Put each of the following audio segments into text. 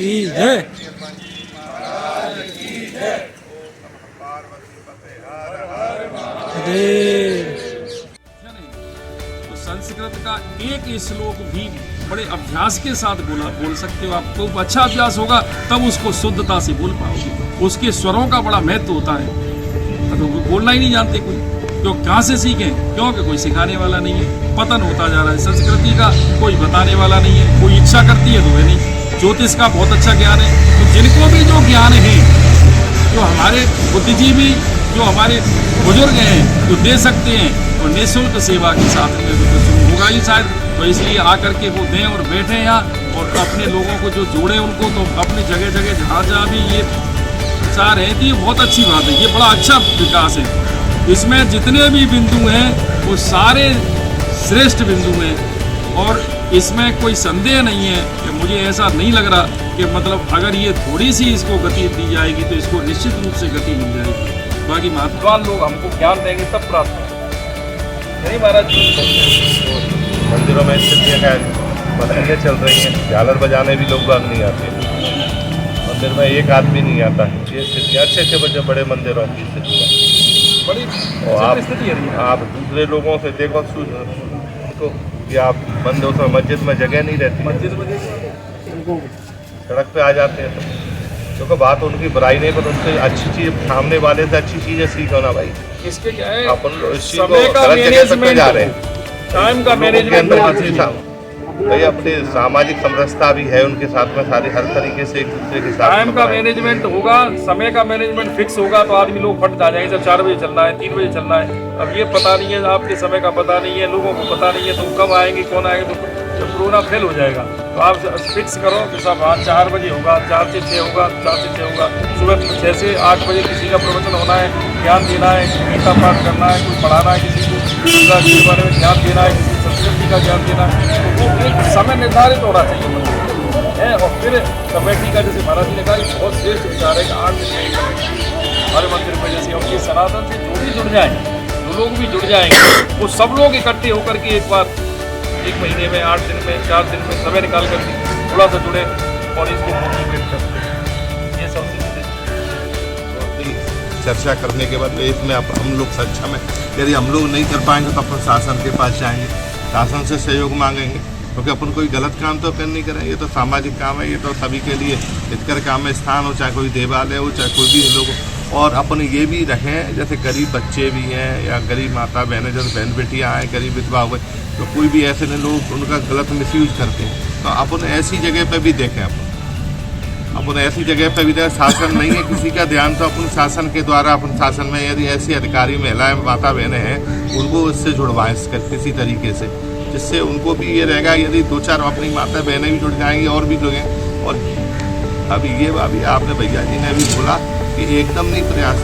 की जय। तो संस्कृत का एक श्लोक भी बड़े अभ्यास के साथ बोल सकते हो आप। खूब अच्छा अभ्यास होगा तब उसको शुद्धता से बोल पाओगे। उसके स्वरों का बड़ा महत्व होता है। तो बोलना ही नहीं जानते कोई, क्यों कहाँ से सीखें? क्योंकि कोई सिखाने वाला नहीं है। पतन होता जा रहा है संस्कृति का, कोई बताने वाला नहीं है। कोई इच्छा करती है तो है नहीं। ज्योतिष का बहुत अच्छा ज्ञान है, तो जिनको भी जो ज्ञान है, जो हमारे बुद्धिजीवी, जो हमारे बुजुर्ग हैं, जो दे सकते हैं, और निःशुल्क सेवा के साथ में तो होगा ही शायद। तो इसलिए आकर के वो दें और बैठे यहाँ, और अपने लोगों को जो जोड़े उनको, तो अपनी जगह जगह जहाँ जहाँ भी ये प्रचार है, तो ये बहुत अच्छी बात है। ये बड़ा अच्छा विकास है। इसमें जितने भी बिंदु हैं वो सारे श्रेष्ठ बिंदु हैं, और इसमें कोई संदेह नहीं है कि मुझे ऐसा नहीं लग रहा कि मतलब अगर ये थोड़ी सी इसको गति दी जाएगी तो इसको निश्चित रूप से गति मिल जाएगी। बाकी महात्मान लोग हमको ज्ञान देंगे तब प्राप्त होगा। नहीं महाराज जी, मंदिरों में स्थितियाँ बदलियाँ चल रही हैं। झालर बजाने भी लोग बाग नहीं आते। मंदिर में एक आदमी नहीं आता। ये स्थितियाँ अच्छे बड़े मंदिरों की स्थितियाँ बड़ी और स्थिति है। आप दूसरे लोगों से देखो तो कि आप बंद हो तो मस्जिद में जगह नहीं रहती। मस्जिद में सड़क पे आ जाते हैं तो क्योंकि बात उनकी बुराई नहीं, पर उनसे अच्छी चीज़, सामने वाले से अच्छी चीज़ें सीखो ना भाई। इसके क्या है, अपन इस चीज़ को समय का गलत जगह तक जा रहे हैं। टाइम का मैनेजमेंट भाई अपनी सामाजिक समरसता भी है उनके साथ में, सारी हर तरीके से एक दूसरे के साथ टाइम का मैनेजमेंट होगा, समय का मैनेजमेंट फिक्स होगा, तो आदमी लोग फट जा जाएंगे। जब 4 बजे चलना है, 3 बजे चलना है, अब ये पता नहीं है, आपके समय का पता नहीं है, लोगों को पता नहीं है, तो कब आएंगे, कौन आएंगे, तो जब कोरोना फेल हो जाएगा। तो आप फिक्स करो कि सब हाँ 4 बजे होगा, 4 से 6 होगा, 4 से 6 होगा। सुबह 6 से 8 बजे किसी का प्रवचन होना है, ज्ञान देना है, गीता पाठ करना है, कुछ पढ़ाना है, किसी को दुर्गा जी के बारे में ज्ञान देना है, किसी संस्कृति का ज्ञान देना है। तो वो एक समय निर्धारित होना चाहिए है। और फिर कमेटी का, जैसे महाराज जी ने कहा, बहुत श्रेष्ठ विचार है कि 8 दिन में हर मंदिर में, जैसे उनके सनातन से जो भी जुड़ जाएंगे, जो लोग भी जुड़ जाएंगे, वो सब लोग इकट्ठे होकर के एक बार 1 महीने में, 8 दिन में, 4 दिन में समय निकाल करके थोड़ा सा जुड़े और इसको मोटिवेट करते। ये सब चर्चा करने के बाद इसमें हम लोग सक्षम है। यदि हम लोग नहीं कर पाएंगे तो अपन शासन के पास जाएंगे, शासन से सहयोग मांगेंगे, क्योंकि अपन कोई गलत काम तो नहीं करें। ये तो सामाजिक काम है, ये तो सभी के लिए हितकर काम है। स्थान हो, चाहे कोई देवालय हो, चाहे कोई भी लोग, और अपन ये भी रहें, जैसे गरीब बच्चे भी हैं या गरीब माता बहनें, जैसे बहन बेटियाँ आए, गरीब विधवा हुए, तो कोई भी ऐसे नहीं लोग उनका गलत मिसयूज करते हैं। तो अपन ऐसी जगह पे भी देखें, अपन ऐसी जगह पे भी देखें। शासन नहीं है किसी का ध्यान, तो अपन शासन के द्वारा, अपन शासन में यदि ऐसी अधिकारी महिलाएं, माता बहनें हैं, उनको इससे जुड़वाएं किसी तरीके से, जिससे उनको भी ये रहेगा। यदि 2-4 अपनी माता बहनें भी जुड़ जाएंगी और भी लोग हैं। और अभी आपने भैया जी ने भी बोला कि एकदम नहीं प्रयास,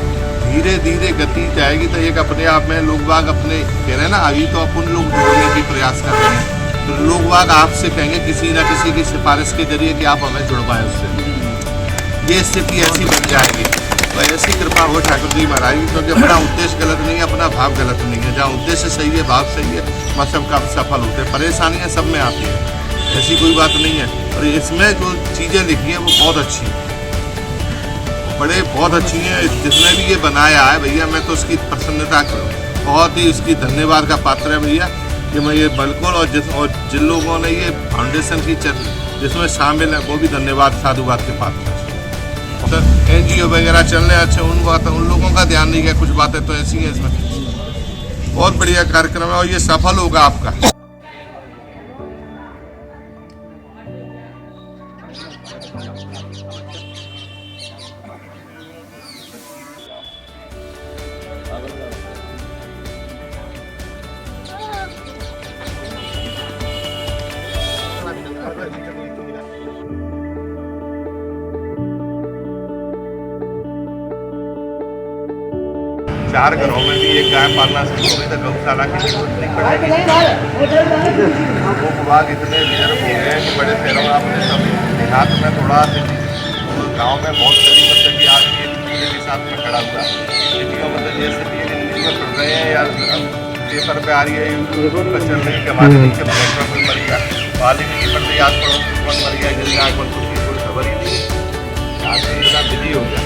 धीरे धीरे गति जाएगी। तो एक अपने आप में लोग बाग अपने कह रहे हैं ना, अभी तो अपन लोग जोड़ने की प्रयास कर रहे हैं, तो लोग बाग आपसे कहेंगे किसी न किसी की सिफारिश के जरिए कि आप हमें जुड़वाएं उससे। ये स्थिति ऐसी बन जाएगी। तो ऐसी कृपा हो ठाकुर जी महाराज, क्योंकि अपना उद्देश्य गलत नहीं है, अपना भाव गलत नहीं है। जहाँ उद्देश्य सही है, भाव सही है, वह सब काम सफल होते हैं। परेशानियाँ सब में आती हैं, ऐसी कोई बात नहीं है। और इसमें जो चीज़ें लिखी हैं वो बहुत अच्छी हैं, बहुत अच्छी हैं। जिसने भी ये बनाया है भैया, मैं तो उसकी प्रसन्नता करूँ, बहुत ही उसकी धन्यवाद का पात्र है भैया। कि मैं ये बिल्कुल, और जिन लोगों ने ये फाउंडेशन की जिसमें शामिल है, वो भी धन्यवाद साधुवाद के पात्र है। सर NGO वगैरह चलने अच्छे, उन लोगों का ध्यान नहीं गया। कुछ बातें तो ऐसी हैं इसमें। बहुत बढ़िया कार्यक्रम है और ये सफल होगा आपका। 4 घरों में भी एक गाय पालना शुरू हो गई तो गौशाला की जरूरत नहीं पड़ेगी। वो विभाग इतने विजर्व हो गए कि बड़े शहरों में आपने सब देहात में थोड़ा गाँव में बहुत कड़ी मतलब कि आज ये के साथ में खड़ा हुआ स्थितियों मतलब ये स्थिति न्यूज़ में पढ़ रहे हैं या पेपर पे आ रही है, यूट्यूब पर चल रही है कि हमारे नीचे कोई मर गया, वाली की पड़ रही, आज पड़ोस कौन मर गया, गिर गया, कौन कुछ खबर ही नहीं है, आदमी इतना बिजी हो गया।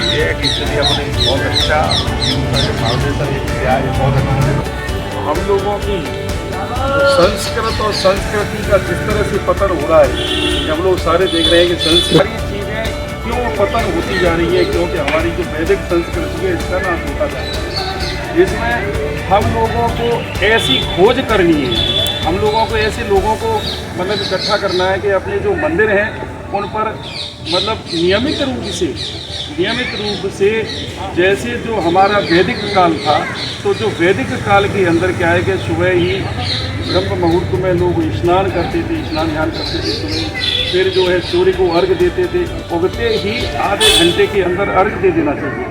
ये है कि इसलिए अपने बहुत अच्छा फाउंडेशन ये किया है, बहुत अच्छा। हम लोगों की संस्कृत और संस्कृति का जिस तरह से पतन हो रहा है, हम लोग सारे देख रहे हैं कि संस्कारी चीज़ें क्यों पतन होती जा रही है, क्योंकि हमारी जो वैदिक संस्कृति है इसका नाश होता जा रहा है। इसमें हम लोगों को ऐसी खोज करनी है, हम लोगों को ऐसे लोगों को मतलब इकट्ठा करना है कि अपने जो मंदिर हैं उन पर मतलब नियमित रूप से जैसे जो हमारा वैदिक काल था, तो जो वैदिक काल के अंदर क्या है कि सुबह ही ब्रह्म मुहूर्त में लोग स्नान करते थे, स्नान ध्यान करते थे सुबह, फिर जो है सूर्य को अर्घ देते थे, उगते ही आधे घंटे के अंदर अर्घ दे देना चाहिए,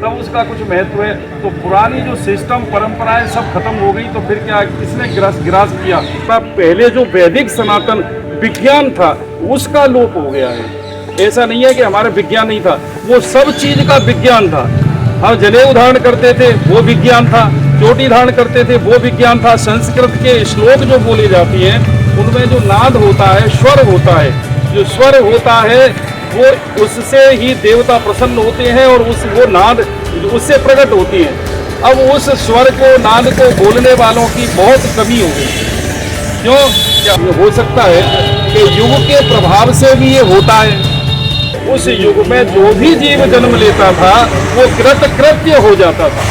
तब उसका कुछ महत्व है। तो पुरानी जो सिस्टम परंपराएं सब खत्म हो गई, तो फिर क्या किसने ग्रास किया? पहले जो वैदिक सनातन विज्ञान था उसका लोप हो गया है। ऐसा नहीं है कि हमारा विज्ञान नहीं था, वो सब चीज का विज्ञान था। हम जनेऊ धारण करते थे वो विज्ञान था, चोटी धारण करते थे वो विज्ञान था। संस्कृत के श्लोक जो बोले जाते हैं उनमें जो नाद होता है, स्वर होता है, जो स्वर होता है वो उससे ही देवता प्रसन्न होते हैं और वो नाद उससे प्रकट होती है। अब उस स्वर को, नाद को बोलने वालों की बहुत कमी हो गई। क्यों? क्या हो सकता है कि युग के प्रभाव से भी ये होता है। उस युग में जो भी जीव जन्म लेता था वो कृतकृत्य हो जाता था।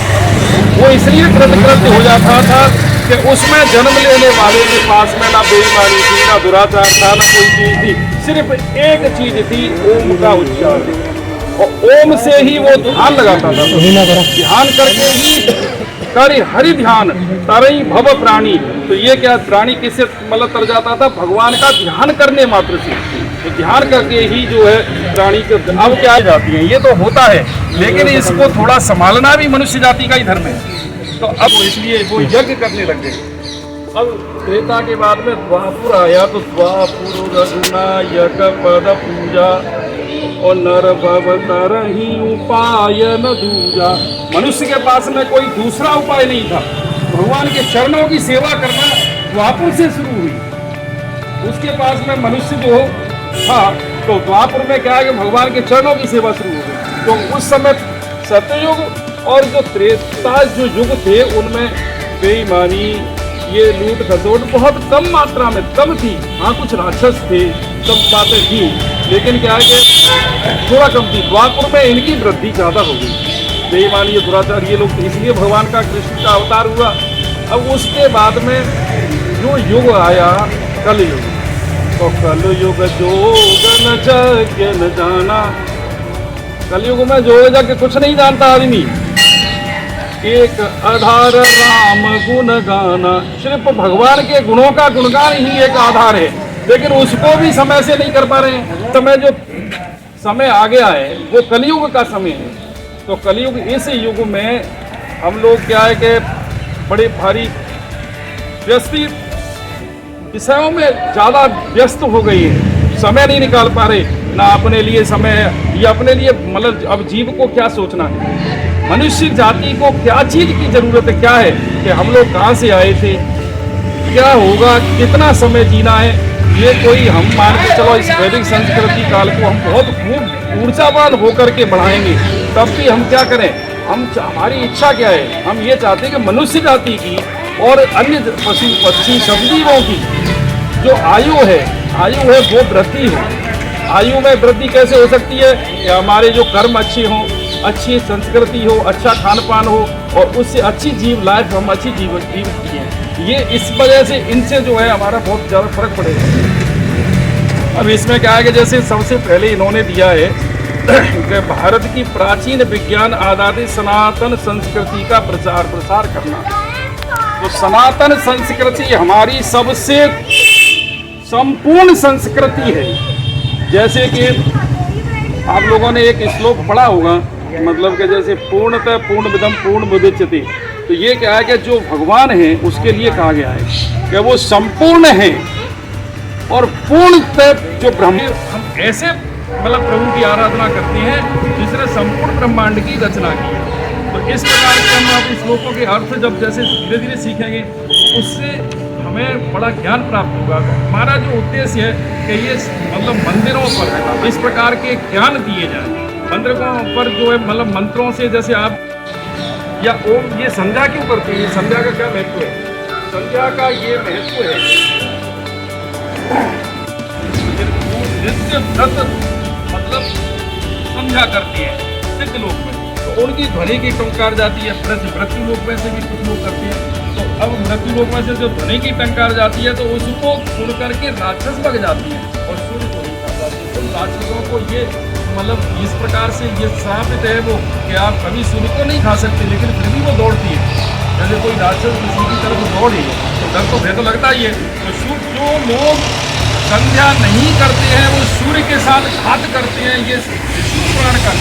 वो इसलिए कृतकृत्य हो जाता था कि उसमें जन्म लेने वाले के पास में ना बेईमानी थी, ना दुराचार था, ना कोई चीज थी, सिर्फ एक चीज थी, ओम का उच्चारण, और ओम से ही वो ध्यान लगाता था। ध्यान करके ही करि हरि ध्यान तरई भव प्राणी। तो ये क्या प्राणी किससे मतलब तर जाता था? भगवान का ध्यान करने मात्र से। तो ध्यान करके ही जो है प्राणी के अब क्या जाती है, ये तो होता है, लेकिन इसको थोड़ा संभालना भी मनुष्य जाति का ही धर्म है। तो अब इसलिए वो यज्ञ करने लग गए। अब त्रेता के बाद में द्वापुर आया, तो द्वापुर रघुनायक पद पूजा और नर भव तरहि उपाय न दूजा। मनुष्य के पास में कोई दूसरा उपाय नहीं था। भगवान के चरणों की सेवा करना द्वापुर से शुरू हुई। उसके पास में मनुष्य जो था, तो द्वापुर में क्या है कि भगवान के चरणों की सेवा शुरू हो गई। तो उस समय सत्ययुग और जो त्रेता जो युग थे उनमें बेईमानी, ये लूट खसोट बहुत कम मात्रा में कम थी। हाँ, कुछ राक्षस थे, सब बातें थी, लेकिन क्या है कि थोड़ा कम थी। द्वापुर में इनकी वृद्धि ज़्यादा हो गई, बेईमानी, दुराचार, ये लोग, इसलिए भगवान का कृष्ण का अवतार हुआ। अब उसके बाद में जो युग आया कलयुग, तो कलयुग जोगन यज्ञ न जाना। कलयुग में जोग यज्ञ कुछ नहीं जानता आदमी, एक आधार राम गुण गाना। सिर्फ भगवान के गुणों का गुणगान ही एक आधार है, लेकिन उसको भी समय से नहीं कर पा रहे हैं। समय जो समय आ गया है वो कलयुग का समय है। तो कलयुग, इस युग में हम लोग क्या है कि बड़े भारी व्यस्ती विषयों में ज़्यादा व्यस्त हो गई है, समय नहीं निकाल पा रहे, ना अपने लिए समय है, या अपने लिए मतलब अब जीव को क्या सोचना है, मनुष्य जाति को क्या चीज़ की ज़रूरत है, क्या है कि हम लोग कहाँ से आए थे, क्या होगा, कितना समय जीना है। ये कोई हम मान के चलो इस वैदिक संस्कृति काल को हम बहुत खूब ऊर्जावान होकर के बढ़ाएंगे, तब भी हम क्या करें, हमारी इच्छा क्या है, हम ये चाहते हैं कि मनुष्य जाति की और अन्य पशु पक्षी सब जीवों की जो आयु है वो वृद्धि हो। आयु में वृद्धि कैसे हो सकती है कि हमारे जो कर्म अच्छे हों, अच्छी संस्कृति हो, अच्छा खान पान हो, और उससे अच्छी जीव लाइफ हम अच्छी जीवन जिए। ये इस वजह से इनसे जो है हमारा बहुत ज़्यादा फर्क पड़ेगा। अब इसमें क्या है कि जैसे सबसे पहले इन्होंने दिया है कि भारत की प्राचीन विज्ञान आधारित सनातन संस्कृति का प्रचार प्रसार करना। तो सनातन संस्कृति हमारी सबसे संपूर्ण संस्कृति है। जैसे कि आप लोगों ने एक श्लोक पढ़ा होगा, मतलब कि जैसे पूर्णतः पूर्णमिदं पूर्णमुदच्यते। तो ये क्या है कि जो भगवान है उसके लिए कहा गया है कि वो संपूर्ण है और पूर्णतः जो ब्रह्म। हम ऐसे मतलब प्रभु की आराधना करते हैं जिसने संपूर्ण ब्रह्मांड की रचना की है। तो इस प्रकार से हम आप श्लोकों के अर्थ जब जैसे धीरे धीरे सीखेंगे, उससे हमें बड़ा ज्ञान प्राप्त होगा। हमारा जो उद्देश्य है कि ये मतलब मंदिरों पर इस प्रकार के ज्ञान दिए जाए। मंदिरों पर जो है मतलब मंत्रों से, जैसे आप या ओम, ये संध्या क्यों करते हैं? संध्या का क्या महत्व है? संध्या का ये महत्व है, नित्य व्रत मतलब संध्या करते हैं सिद्ध लोक में, तो उनकी ध्वनि की टंकार जाती है। मृत्यु लोक में से भी कुछ लोग करते हैं, तो अब मृत्यु लोक में से जो ध्वनि की टंकार जाती है तो उसको सुन करके राक्षस भग जाती है और सूर्य को नहीं खा जाती है। तो राक्षसों को ये मतलब इस प्रकार से ये साबित है वो कि आप कभी सूर्य को नहीं खा सकते, लेकिन फिर भी वो दौड़ती है। जैसे कोई राक्षस किसी की तरफ दौड़े तो डर तो भय तो लगता ही है। तो जो लोग संध्या नहीं करते हैं वो सूर्य के साथ घात करते हैं। ये विष्णु पुराण का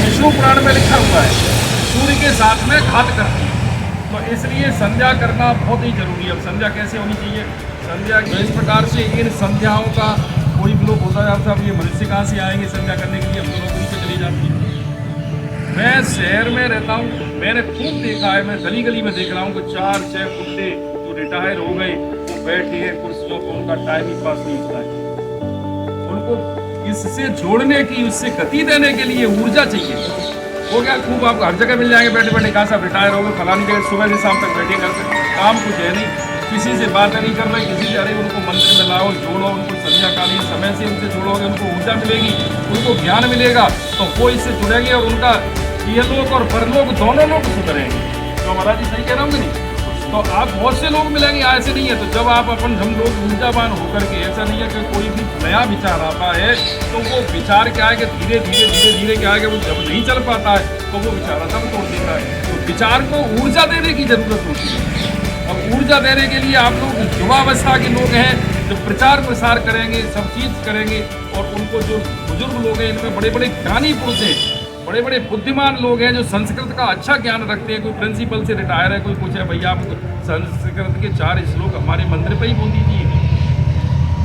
विष्णु पुराण में लिखा हुआ है, सूर्य के साथ में घात करते हैं। तो इसलिए संध्या करना बहुत ही जरूरी है। अब संध्या कैसे होनी चाहिए? संध्या इस प्रकार से, इन संध्याओं का कोई भी लोग होता है साहब ये मनुष्य कहाँ से आएंगे संध्या करने के लिए, हम तो नौकरी पे चली जाती है। मैं शहर में रहता हूँ, मैंने खूब देखा है, मैं गली गली में देख रहा हूँ कि 4-6 बुड्ढे जो रिटायर हो गए वो बैठे हैं कुर्सियों पर, उनका टाइम ही पास नहीं होता है। उनको इससे जोड़ने की, उससे गति देने के लिए ऊर्जा चाहिए। वो क्या खूब आपको हर जगह मिल जाएंगे बैठे बैठे, कहाँ साहब रिटायर हो गए फलानी जगह, सुबह से शाम तक बैठे करते, काम कुछ है नहीं, किसी से बातें नहीं कर रहे, किसी से, अरे उनको मंदिर में लाओ, जोड़ो, उनको संध्याकालीन समय से उनसे जोड़ोगे, उनको ऊर्जा मिलेगी, उनको ज्ञान मिलेगा, तो वो इससे जुड़ेंगे और उनका इहलोक और परलोक दोनों लोग सुधरेंगे। तो महाराज जी सही कह रहा हूँ कि नहीं? तो आप बहुत से लोग मिलेंगे, ऐसे नहीं है। तो जब आप हम लोग ऊर्जावान होकर के, ऐसा नहीं है कि कोई भी नया विचार आता है तो वो विचार क्या है कि धीरे धीरे क्या है कि वो जब नहीं चल पाता है तो वो विचार आता है, तोड़ देता है। तो विचार को ऊर्जा देने की जरूरत होती है। अब ऊर्जा देने के लिए आप लोग युवावस्था के लोग हैं जो प्रचार प्रसार करेंगे, सब चीज करेंगे, और उनको जो बुजुर्ग लोग हैं, इनमें बड़े बड़े ज्ञानी पुरुष हैं, बड़े बड़े बुद्धिमान लोग हैं जो संस्कृत का अच्छा ज्ञान रखते हैं। कोई प्रिंसिपल से रिटायर है, कोई कुछ है, भैया आप संस्कृत के 4 श्लोक हमारे मंदिर पे ही बोल दीजिए,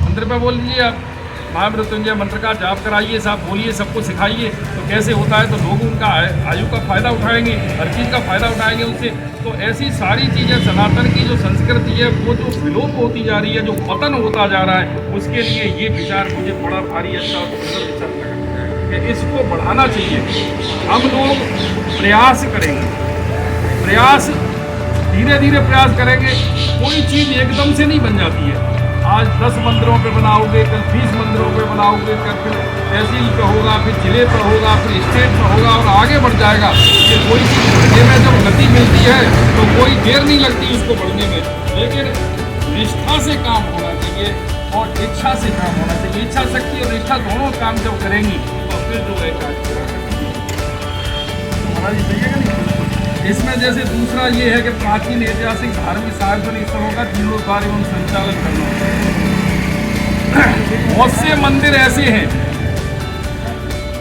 मंदिर पे बोल दीजिए, आप महामृत्युंजय मंत्र का जाप कराइए, साहब बोलिए, सबको सिखाइए। तो कैसे होता है? तो लोग उनका आयु का फायदा उठाएंगे, हर चीज़ का फायदा उठाएंगे उनसे। तो ऐसी सारी चीज़ें, सनातन की जो संस्कृति है वो जो विलोप होती जा रही है, जो पतन होता जा रहा है, उसके लिए ये विचार मुझे बड़ा भारी अच्छा और सुंदर विचार लगा कि इसको बढ़ाना चाहिए। हम लोग प्रयास करेंगे, प्रयास धीरे धीरे प्रयास करेंगे। कोई चीज़ एकदम से नहीं बन जाती है। आज 10 मंदिरों पे बनाओगे, कल 20 मंदिरों पे बनाओगे, कल फिर तहसील पे होगा, फिर जिले पे होगा, फिर स्टेट पे होगा और आगे बढ़ जाएगा। ये कोई चीज़ बढ़ने में जब गति मिलती है तो कोई देर नहीं लगती उसको बढ़ने में, लेकिन निष्ठा से काम होना चाहिए और इच्छा से काम होना चाहिए। इच्छा शक्ति और निष्ठा दोनों काम जब करेंगी तो फिर जो है हमारा जी सही है नहीं। इसमें जैसे दूसरा ये है कि प्राचीन ऐतिहासिक धार्मिक सार्वजनिक स्थलों का जीर्णोद्धार एवं संचालन करना। बहुत से मंदिर ऐसे हैं,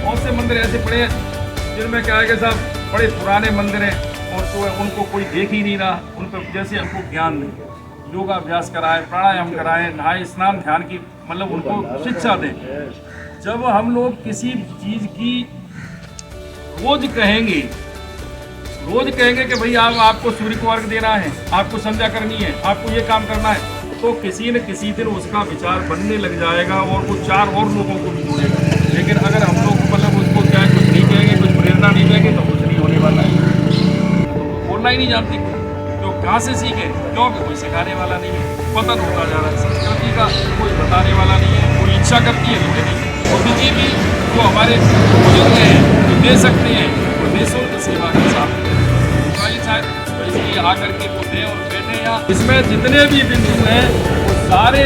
बहुत से मंदिर ऐसे पड़े हैं जिनमें क्या है कि साहब बड़े पुराने मंदिर हैं और जो है उनको कोई देख ही नहीं रहा, उन पर जैसे हमको ज्ञान नहीं, योगाभ्यास कराएं, प्राणायाम कराएं, नहाए स्नान ध्यान की मतलब उनको शिक्षा दें। जब हम लोग किसी चीज़ की रोज कहेंगे कि भाई आपको सूर्य को अर्घ देना है, आपको संध्या करनी है, आपको ये काम करना है, तो किसी न किसी दिन उसका विचार बनने लग जाएगा और वो 4 और लोगों को भी जोड़ेगा। लेकिन अगर हम लोग मतलब उसको क्या कुछ नहीं कहेंगे, कुछ प्रेरणा नहीं देंगे तो कुछ नहीं होने वाला है। तो बोलना ही नहीं जानती, तो कहाँ से सीखे? क्योंकि कोई सिखाने वाला नहीं है, पतन होता जा रहा है संस्कृति का, कोई बताने वाला नहीं है, कोई इच्छा करती है तो नहीं। मोदी जी भी जो हमारे बुजुर्ग हैं जो दे सकते हैं वो निःशुल्क सेवा के साथ शायद, तो इसलिए आकर के वो दें और बैठे यहाँ। इसमें जितने भी बिंदु हैं वो सारे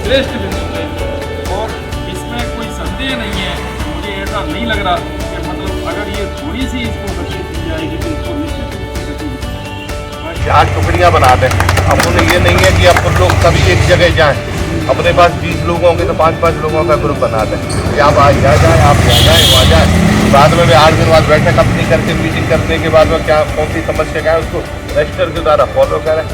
श्रेष्ठ बिंदु हैं और इसमें कोई संदेह नहीं है। मुझे ऐसा नहीं लग रहा कि मतलब अगर ये थोड़ी सी इसको गति दी जाएगी तो इसको निश्चित 4 टुकड़ियाँ बना दें। अब उन्हें ये नहीं है कि अपन लोग सभी एक जगह जाएं, अपने पास 20 लोग होंगे तो 5-5 लोगों का ग्रुप बना दें कि आप आज यहाँ जाएँ, आप यहाँ जाएँ, वहाँ जाएँ। बाद में 8 दिन बाद बैठक अपनी करके मीटिंग करने के बाद में क्या कौन सी समस्या क्या है उसको रजिस्टर के द्वारा फॉलो करें।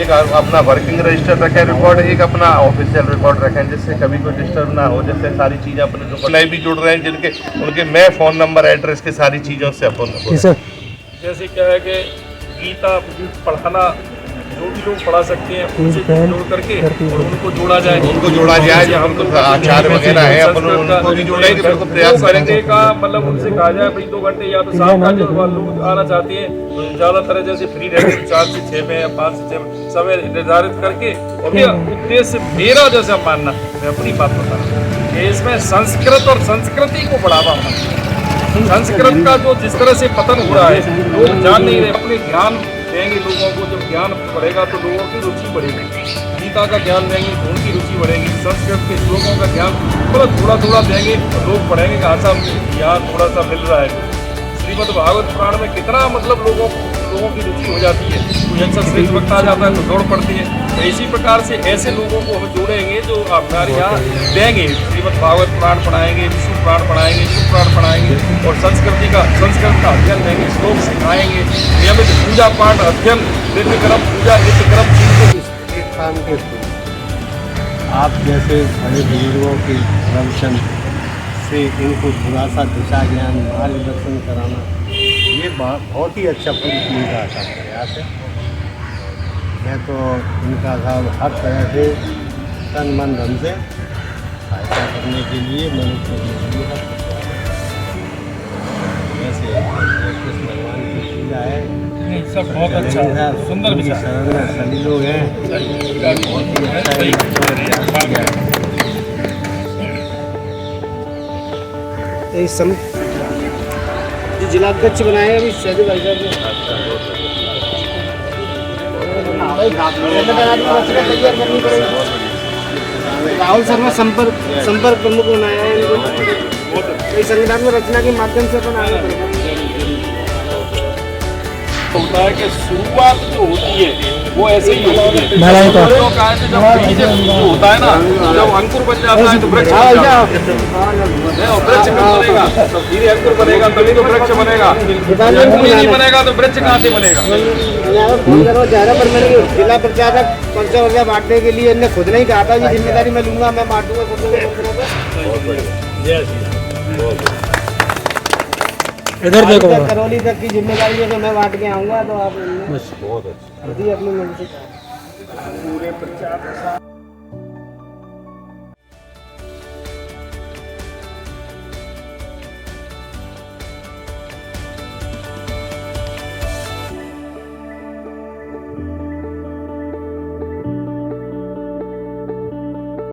एक अपना वर्किंग रजिस्टर रखें रिकॉर्ड, एक अपना ऑफिशियल रिकॉर्ड रखें जिससे कभी कोई डिस्टर्ब ना हो। जैसे सारी चीज़ें अपने जो नए भी जुड़ रहे हैं जिनके उनके मैं फ़ोन नंबर एड्रेस के सारी चीज़ों से अपन जैसे क्या है कि गीता पढ़ाना, जो भी लोग पढ़ा सकते हैं उनसे जोड़ करके और उनको जोड़ा जाए, हम तो आचार्य वगैरह है अपन उनको भी जोड़ेंगे, बिल्कुल प्रयास करेंगे का मतलब उनसे कहा जाए भाई 2 घंटे या तो शाम का जब लोग आना चाहते हैं तो ज्यादातर जैसे फ्री रहते हैं 4 से 6 में या 5 से 6 में समय निर्धारित करके। और ये उद्देश्य मेरा जैसा मानना, मैं अपनी बात बता रहा हूँ कि इसमें संस्कृत और संस्कृति को बढ़ावा होना। संस्कृत का जो जिस तरह से पतन हो रहा है, लोग जान नहीं रहे, अपने ज्ञान देंगे लोगों को, जब ज्ञान बढ़ेगा तो लोगों की रुचि बढ़ेगी। गीता का ज्ञान देंगे तो उनकी रुचि बढ़ेगी, संस्कृत के श्लोकों का ज्ञान मतलब थोड़ा थोड़ा देंगे तो लोग पढ़ेंगे कि हाँ ज्ञान थोड़ा सा मिल रहा है। श्रीमद् भागवत पुराण में कितना मतलब लोगों की रुचि हो जाती है, कोई अच्छा श्रेष्ठ वक्त आ जाता है तो दौड़ पड़ती है। तो इसी प्रकार से ऐसे लोगों को हम जोड़ेंगे जो हमारे यहाँ देंगे, श्रीमद् भागवत पुराण पढ़ाएंगे, विष्णु पुराण पढ़ाएंगे, शिव पुराण पढ़ाएंगे और संस्कृत का अध्ययन देंगे, श्लोक सिखाएंगे, नियमित पूजा पाठ अध्ययन, नित्य क्रम पूजा, नित्य क्रम काम के आप जैसे बड़े बुजुर्गों की प्रवचन से इनको थोड़ा सा दिशा ज्ञान मार्गदर्शन कराना, ये बहुत ही अच्छा पूरी टीम का अच्छा प्रयास है। मैं तो इनका साहब हर तरह से तन मन धन से सहायता करने के लिए मनुष्य वैसे कृष्ण भगवान की पूजा है, सब बहुत अच्छा सुंदर विचार शरण में सभी लोग हैं, बहुत ही अच्छा है। जिला अध्यक्ष बनाए अभी शहरी भाई राहुल शर्मा संपर्क प्रमुख बनाया है इनको। संविधान में रचना के माध्यम से अपन आगे बढ़ेंगे। होता है कि शुरुआत जो होती है वो ऐसे ही होती है। जब बीज जो होता है ना, जब अंकुर बन जाता है तो वृक्ष बन जाता है, और वृक्ष कब बनेगा? तो धीरे अंकुर बनेगा तभी तो वृक्ष बनेगा। अंकुर ही नहीं बनेगा तो वृक्ष कहाँ से बनेगा? जिला प्रचारक पर्चा बांटने के लिए इन्हें खुद नहीं कहा था कि जिम्मेदारी मैं लूंगा, मैं बांटूंगा। इधर देखो, करौली तक की जिम्मेदारी है, मैं बांट के आऊंगा तो आप बहुत अच्छा अपनी मन से पूरे प्रचार